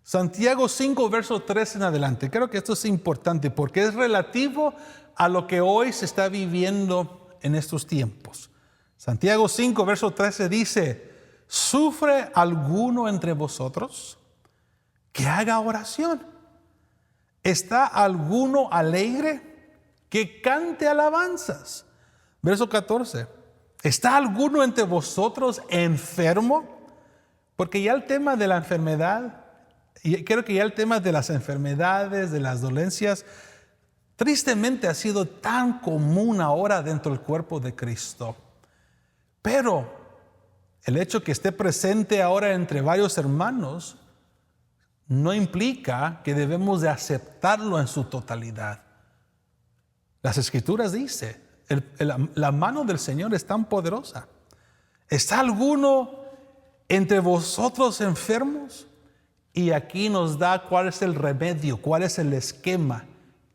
Santiago 5, verso 3 en adelante. Creo que esto es importante porque es relativo a lo que hoy se está viviendo en estos tiempos. Santiago 5, verso 13 dice: ¿sufre alguno entre vosotros? Que haga oración. ¿Está alguno alegre? Que cante alabanzas. Verso 14. ¿Está alguno entre vosotros enfermo? Porque ya el tema de la enfermedad, y creo que ya el tema de las enfermedades, de las dolencias, tristemente ha sido tan común ahora dentro del cuerpo de Cristo. Pero el hecho que esté presente ahora entre varios hermanos no implica que debemos de aceptarlo en su totalidad. Las Escrituras dicen, la mano del Señor es tan poderosa. ¿Está alguno entre vosotros enfermos? Y aquí nos da cuál es el remedio, cuál es el esquema,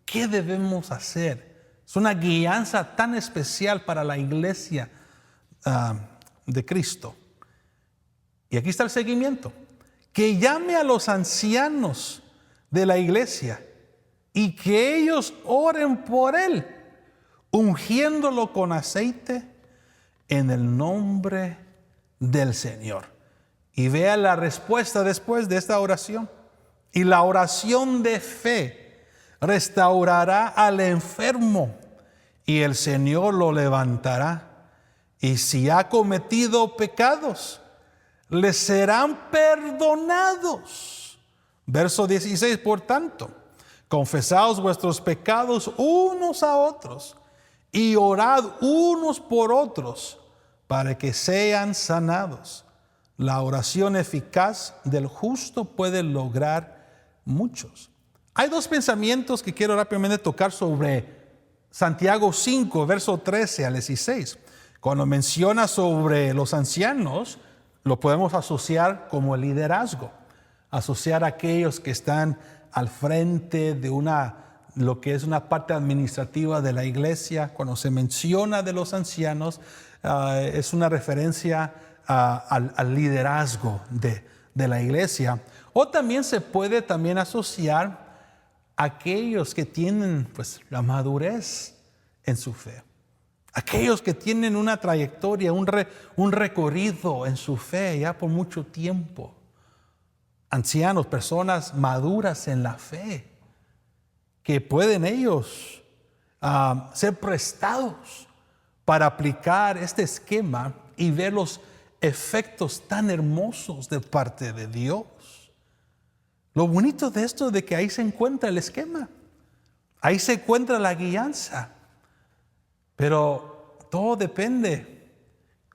qué debemos hacer. Es una guianza tan especial para la iglesia de Cristo. Y aquí está el seguimiento: que llame a los ancianos de la iglesia y que ellos oren por él, ungiéndolo con aceite en el nombre del Señor. Y vea la respuesta después de esta oración. Y la oración de fe restaurará al enfermo y el Señor lo levantará. Y si ha cometido pecados, les serán perdonados. Verso 16, por tanto, confesaos vuestros pecados unos a otros y orad unos por otros para que sean sanados. La oración eficaz del justo puede lograr muchos. Hay dos pensamientos que quiero rápidamente tocar sobre Santiago 5, verso 13 al 16. Cuando menciona sobre los ancianos, lo podemos asociar como el liderazgo, asociar a aquellos que están al frente de lo que es una parte administrativa de la iglesia. Cuando se menciona de los ancianos, es una referencia al liderazgo de la iglesia. O también se puede también asociar a aquellos que tienen pues la madurez en su fe, aquellos que tienen una trayectoria, un recorrido en su fe ya por mucho tiempo. Ancianos, personas maduras en la fe, que pueden ellos ser prestados para aplicar este esquema y ver los efectos tan hermosos de parte de Dios. Lo bonito de esto es de que ahí se encuentra el esquema, ahí se encuentra la guianza, pero todo depende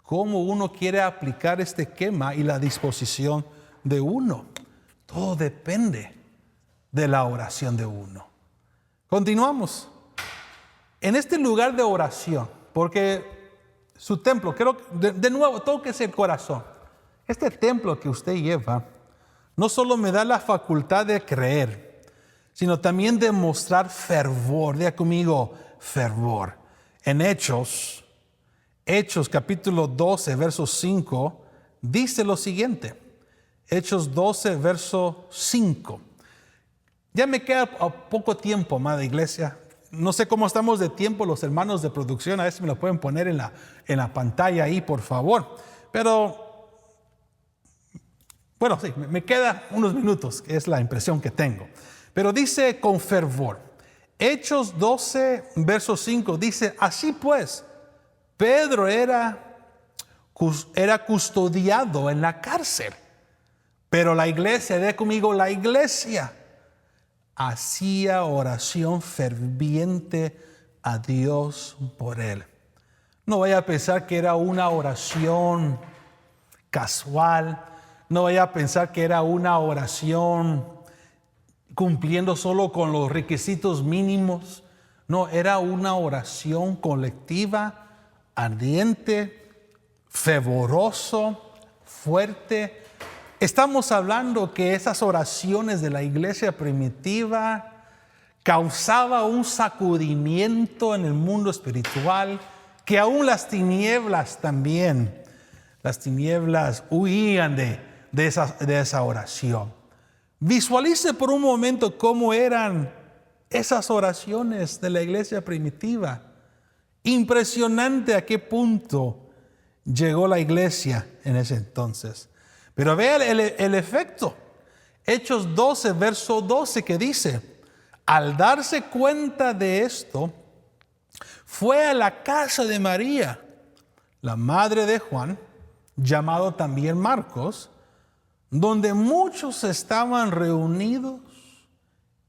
cómo uno quiere aplicar este esquema y la disposición de uno. Todo depende de la oración de uno. Continuamos en este lugar de oración, porque su templo, creo que de nuevo, tóquese el corazón. Este templo que usted lleva no solo me da la facultad de creer, sino también de mostrar fervor. Diga conmigo, fervor. En Hechos capítulo 12, verso 5, dice lo siguiente. Hechos 12, verso 5. Ya me queda poco tiempo, amada iglesia. No sé cómo estamos de tiempo los hermanos de producción. A ver si me lo pueden poner en la pantalla ahí, por favor. Pero, bueno, sí, me queda unos minutos, que es la impresión que tengo. Pero dice con fervor. Hechos 12, verso 5, dice: así pues, Pedro era custodiado en la cárcel. Pero la iglesia, de conmigo, la iglesia hacía oración ferviente a Dios por él. No vaya a pensar que era una oración casual. No vaya a pensar que era una oración cumpliendo solo con los requisitos mínimos. No, era una oración colectiva, ardiente, fervoroso, fuerte. Estamos hablando que esas oraciones de la iglesia primitiva causaba un sacudimiento en el mundo espiritual, que aún las tinieblas huían de esa oración. Visualice por un momento cómo eran esas oraciones de la iglesia primitiva. Impresionante a qué punto llegó la iglesia en ese entonces. Pero vea el efecto. Hechos 12, verso 12, que dice: al darse cuenta de esto, fue a la casa de María, la madre de Juan, llamado también Marcos, donde muchos estaban reunidos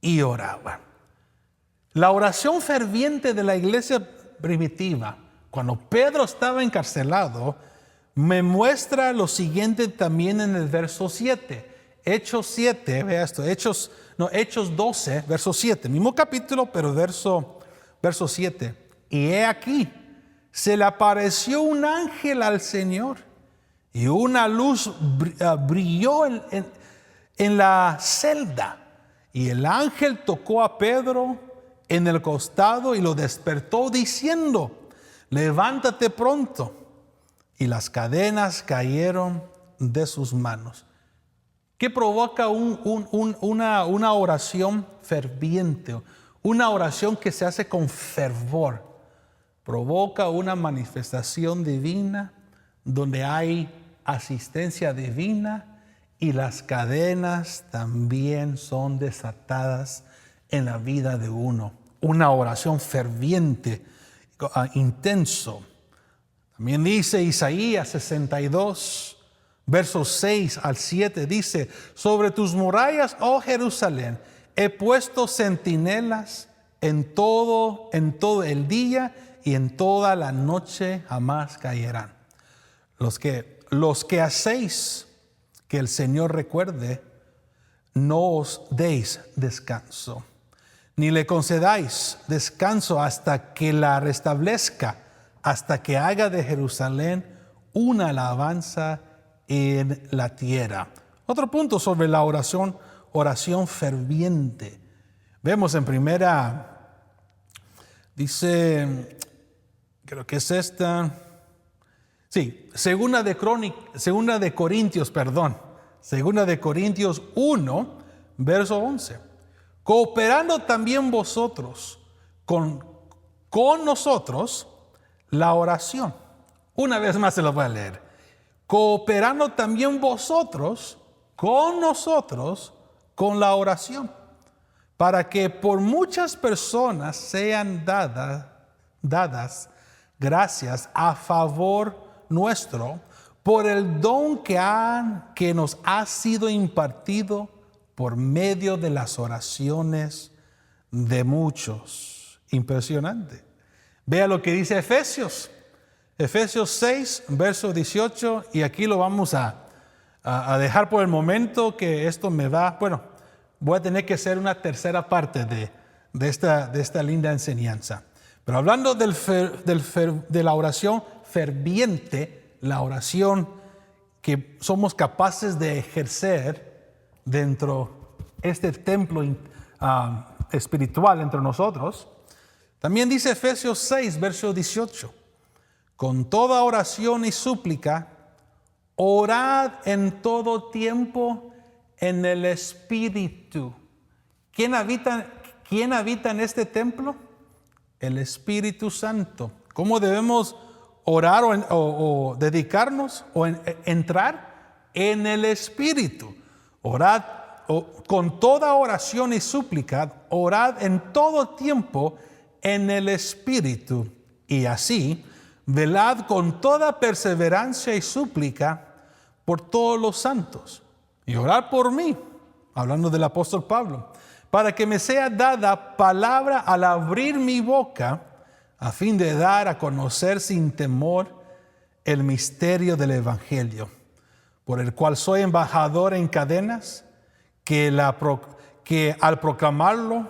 y oraban. La oración ferviente de la iglesia primitiva, cuando Pedro estaba encarcelado, me muestra lo siguiente también en el verso 7. Hechos 7, vea esto, Hechos 12, verso 7, mismo capítulo, pero verso 7. Y he aquí, se le apareció un ángel al Señor, y una luz brilló en la celda. Y el ángel tocó a Pedro en el costado y lo despertó diciendo: levántate pronto. Y las cadenas cayeron de sus manos. ¿Qué provoca una oración ferviente? Una oración que se hace con fervor. Provoca una manifestación divina donde hay asistencia divina y las cadenas también son desatadas en la vida de uno. Una oración ferviente, intenso. También dice Isaías 62, versos 6 al 7, dice: sobre tus murallas, oh Jerusalén, he puesto centinelas en todo el día, y en toda la noche jamás caerán. Los que hacéis que el Señor recuerde, no os deis descanso, ni le concedáis descanso hasta que la restablezca, hasta que haga de Jerusalén una alabanza en la tierra. Otro punto sobre la oración ferviente. Vemos en primera, dice, creo que es esta. Sí, segunda de Corintios 1, verso 11. Cooperando también vosotros con nosotros la oración. Una vez más se lo voy a leer. Cooperando también vosotros con nosotros con la oración, para que por muchas personas sean dadas gracias a favor nuestro por el don que nos ha sido impartido por medio de las oraciones de muchos. Impresionante. Vea lo que dice Efesios 6, verso 18, y aquí lo vamos a dejar por el momento, que esto voy a tener que hacer una tercera parte de esta linda enseñanza. Pero hablando de la oración ferviente, la oración que somos capaces de ejercer dentro de este templo espiritual entre nosotros, también dice Efesios 6, verso 18, con toda oración y súplica, orad en todo tiempo en el Espíritu. ¿Quién habita en este templo? El Espíritu Santo. ¿Cómo debemos orar o dedicarnos o entrar? En el Espíritu. Orad con toda oración y súplica, orad en todo tiempo en el Espíritu. Y así, velad con toda perseverancia y súplica por todos los santos. Y orad por mí, hablando del apóstol Pablo, para que me sea dada palabra al abrir mi boca, a fin de dar a conocer sin temor el misterio del Evangelio, por el cual soy embajador en cadenas, que al proclamarlo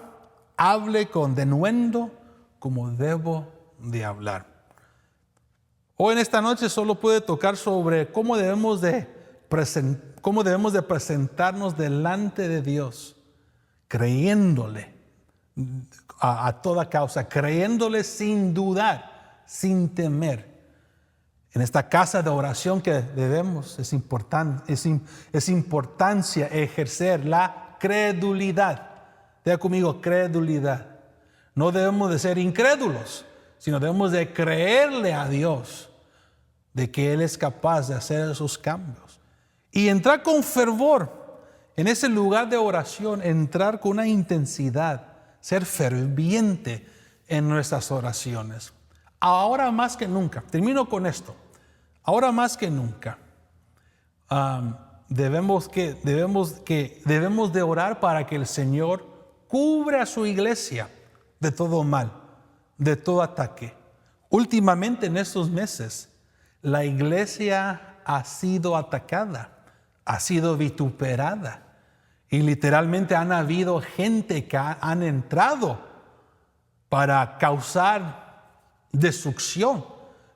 hable con denuendo como debo de hablar. Hoy en esta noche solo puede tocar sobre cómo debemos de presentarnos delante de Dios, creyéndole a toda causa, creyéndole sin dudar, sin temer. En esta casa de oración que debemos, es importancia ejercer la credulidad. Diga conmigo, credulidad. No debemos de ser incrédulos, sino debemos de creerle a Dios de que Él es capaz de hacer esos cambios. Y entrar con fervor en ese lugar de oración, entrar con una intensidad, ser ferviente en nuestras oraciones. Ahora más que nunca, termino con esto, ahora más que nunca, debemos de orar para que el Señor cubra a su iglesia de todo mal, de todo ataque. Últimamente en estos meses, la iglesia ha sido atacada, ha sido vituperada. Y literalmente han habido gente que han entrado para causar destrucción,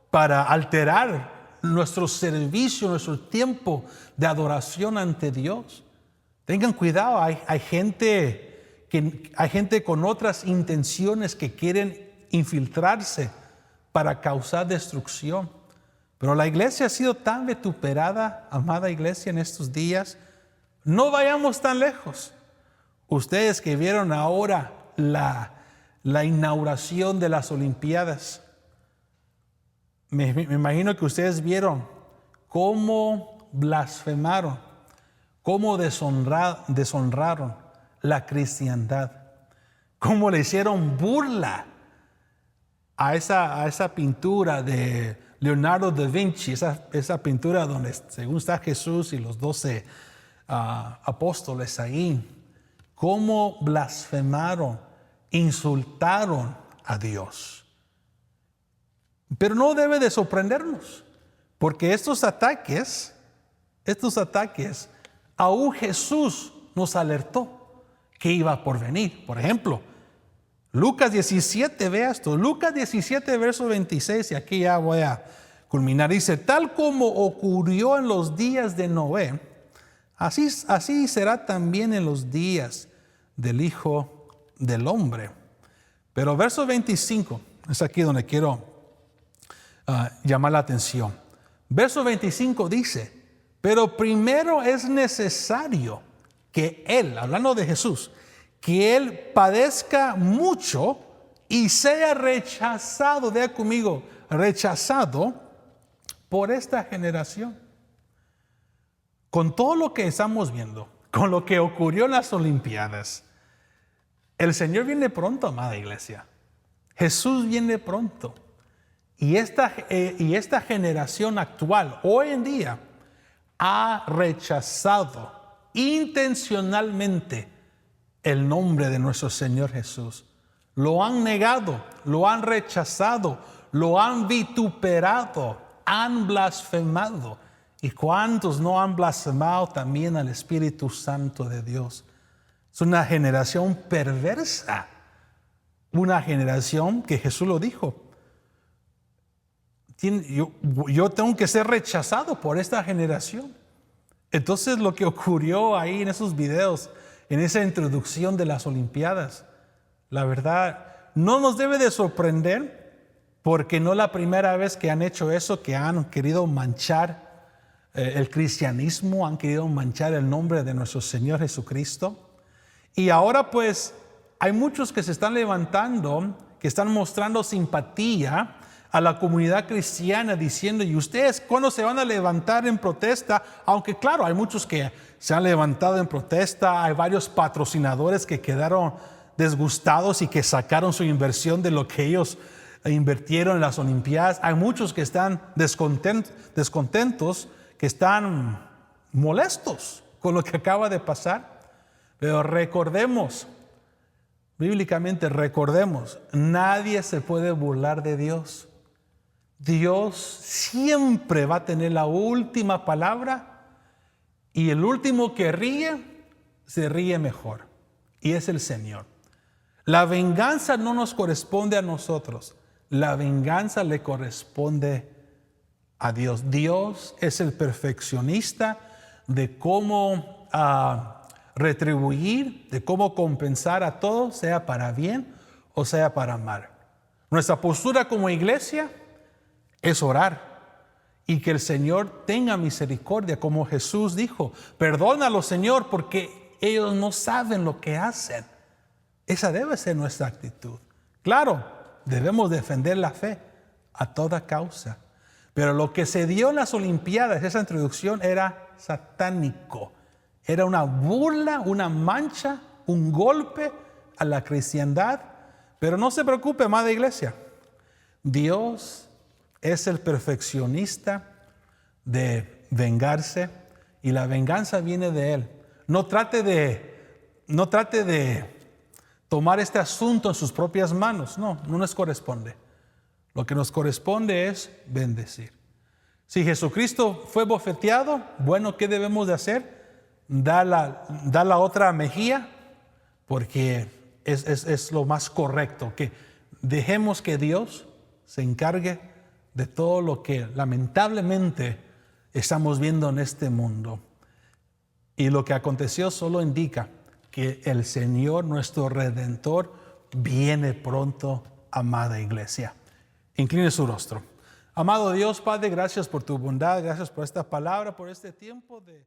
para alterar nuestro servicio, nuestro tiempo de adoración ante Dios. Tengan cuidado, hay gente con otras intenciones que quieren infiltrarse para causar destrucción. Pero la iglesia ha sido tan vituperada, amada iglesia, en estos días. No vayamos tan lejos. Ustedes que vieron ahora la inauguración de las Olimpiadas, me imagino que ustedes vieron cómo blasfemaron, cómo deshonraron la cristiandad, cómo le hicieron burla a esa pintura de Leonardo da Vinci, esa pintura donde según está Jesús y los 12 apóstoles ahí, cómo blasfemaron, insultaron a Dios. Pero no debe de sorprendernos, porque estos ataques, aún Jesús nos alertó que iba por venir. Por ejemplo, Lucas 17, vea esto, Lucas 17, verso 26, y aquí ya voy a culminar. Dice, tal como ocurrió en los días de Noé, así será también en los días del Hijo del Hombre. Pero verso 25, es aquí donde quiero llamar la atención. Verso 25 dice, pero primero es necesario que Él, hablando de Jesús, que Él padezca mucho y sea rechazado, vea conmigo, rechazado por esta generación. Con todo lo que estamos viendo, con lo que ocurrió en las Olimpiadas, el Señor viene pronto, amada iglesia. Jesús viene pronto. Y esta generación actual, hoy en día, ha rechazado intencionalmente el nombre de nuestro Señor Jesús. Lo han negado, lo han rechazado, lo han vituperado, han blasfemado. ¿Y cuántos no han blasfemado también al Espíritu Santo de Dios? Es una generación perversa, una generación que Jesús lo dijo. Yo tengo que ser rechazado por esta generación. Entonces lo que ocurrió ahí en esos videos, en esa introducción de las Olimpiadas, la verdad no nos debe de sorprender, porque no es la primera vez que han hecho eso, que han querido manchar el cristianismo, han querido manchar el nombre de nuestro Señor Jesucristo. Y ahora pues hay muchos que se están levantando, que están mostrando simpatía a la comunidad cristiana, diciendo, ¿y ustedes cuándo se van a levantar en protesta? Aunque claro, hay muchos que se han levantado en protesta, hay varios patrocinadores que quedaron disgustados y que sacaron su inversión de lo que ellos invirtieron en las Olimpiadas. Hay muchos que están descontentos, que están molestos con lo que acaba de pasar. Pero recordemos, bíblicamente recordemos, nadie se puede burlar de Dios. Dios siempre va a tener la última palabra, y el último que ríe, se ríe mejor, y es el Señor. La venganza no nos corresponde a nosotros, la venganza le corresponde a Dios. Dios es el perfeccionista de cómo retribuir, de cómo compensar a todos, sea para bien o sea para mal. Nuestra postura como iglesia es orar y que el Señor tenga misericordia, como Jesús dijo, perdónalo, Señor, porque ellos no saben lo que hacen. Esa debe ser nuestra actitud. Claro, debemos defender la fe a toda causa. Pero lo que se dio en las Olimpiadas, esa introducción, era satánico. Era una burla, una mancha, un golpe a la cristiandad. Pero no se preocupe, amada iglesia. Dios es el perfeccionista de vengarse y la venganza viene de Él. No trate de tomar este asunto en sus propias manos. No nos corresponde. Lo que nos corresponde es bendecir. Si Jesucristo fue bofeteado, bueno, ¿qué debemos de hacer? Dar la otra mejilla, porque es lo más correcto. Que dejemos que Dios se encargue de todo lo que lamentablemente estamos viendo en este mundo. Y lo que aconteció solo indica que el Señor, nuestro Redentor, viene pronto, amada iglesia. Incline su rostro. Amado Dios, Padre, gracias por tu bondad, gracias por esta palabra, por este tiempo de